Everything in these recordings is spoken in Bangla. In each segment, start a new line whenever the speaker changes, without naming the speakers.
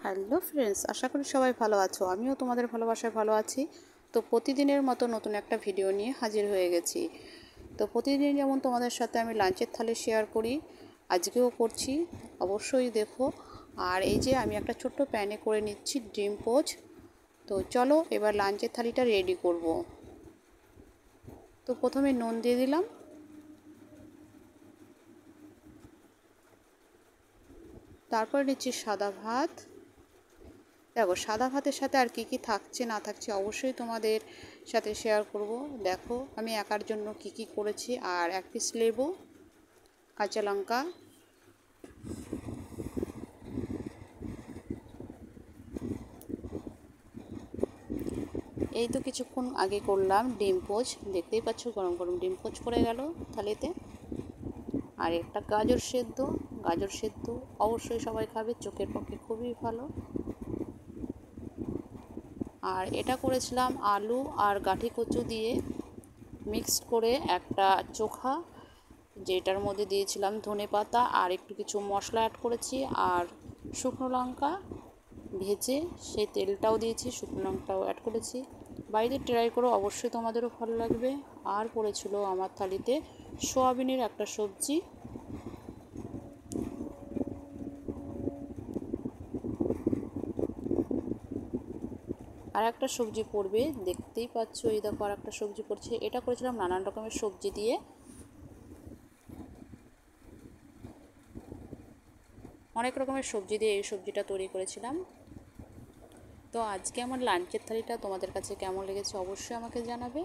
হ্যালো ফ্রেন্ডস, আশা করি সবাই ভালো আছো। আমিও তোমাদের ভালোবাসায় ভালো আছি। তো প্রতিদিনের মতো নতুন একটা ভিডিও নিয়ে হাজির হয়ে গেছি। তো প্রতিদিন যেমন তোমাদের সাথে আমি লাঞ্চের থালি শেয়ার করি, আজকেও করছি, অবশ্যই দেখো। আর এই যে আমি একটা ছোট্ট প্যানে করে নিচ্ছি ডিম পোচ। তো চলো এবার লাঞ্চের থালিটা রেডি করব। তো প্রথমে নুন দিয়ে দিলাম, তারপরে নিচ্ছি সাদা ভাত। দেখো সাদা ভাতের সাথে আর কি থাকছে না থাকছে অবশ্যই তোমাদের সাথে শেয়ার করব। দেখো আমি একার জন্য কি করেছি। আর এক পিস লেবু, কাঁচা লঙ্কা, এই তো কিছুক্ষণ আগে করলাম ডিম পোচ। দেখতেই পাচ্ছ গরম গরম ডিম পোচ পড়ে গেল থালিতে। আর একটা গাজর সেদ্ধ। গাজর সেদ্ধ অবশ্যই সবাই খাবে, চোখের পক্ষে খুবই ভালো। আর এটা করেছিলাম আলু আর গাঠি কচু দিয়ে মিক্সড করে একটা চোখা, যেটার মধ্যে দিয়েছিলাম ধনেপাতা আর একটু কিছু মশলা অ্যাড করেছি। আর শুকনো লঙ্কা ভেজে সেই তেলটাও দিয়েছি, শুকনো লঙ্কাটাও অ্যাড করেছি। বাড়িতে ট্রাই করো, অবশ্যই তোমাদেরও ভালো লাগবে। আর পড়েছিল আমার থালিতে সোয়াবিনের একটা সবজি। আর একটা সবজি পড়বে, দেখতেই পাচ্ছ, এই দেখো আর একটা সবজি পড়ছে। এটা করেছিলাম নানান রকমের সবজি দিয়ে, অনেক রকমের সবজি দিয়ে এই সবজিটা তৈরি করেছিলাম। তো আজকে আমার লাঞ্চের থালিটা তোমাদের কাছে কেমন লেগেছে অবশ্যই আমাকে জানাবে।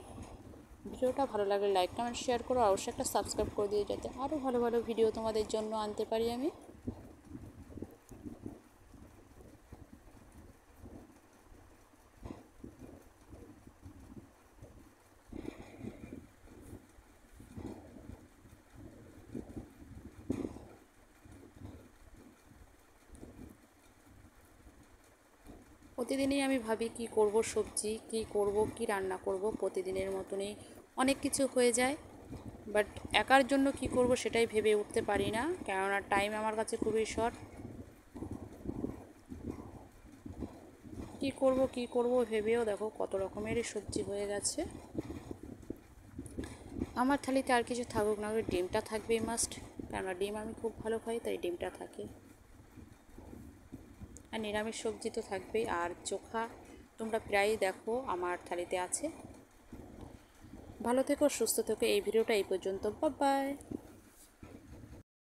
ভিডিওটা ভালো লাগলে লাইক কমেন্ট শেয়ার করো, অবশ্যই একটা সাবস্ক্রাইব করে দিও যাতে আরও ভালো ভালো ভিডিও তোমাদের জন্য আনতে পারি আমি। প্রতিদিনই আমি ভাবি কি করব, সবজি কি করব, কি রান্না করব। প্রতিদিনের মতনই অনেক কিছু হয়ে যায়, বাট একার জন্য কি করব সেটাই ভেবে উঠতে পারি না, কেননা টাইম আমার কাছে খুবই শর্ট। কি করব ভেবেও দেখো কত রকমেরই সবজি হয়ে গেছে। আমার থালিতে আর কিছু থাকুক না, ডিমটা থাকবেই মাস্ট, কেননা ডিম আমি খুব ভালো খাই, তাই ডিমটা থাকে। আর নিরামিষ সবজি তো থাকবেই। আর চোখা তোমরা প্রায়ই দেখো আমার থালিতে আছে। ভালো থেকো, সুস্থ থেকো। এই ভিডিওটা এই পর্যন্ত, বাই বাই।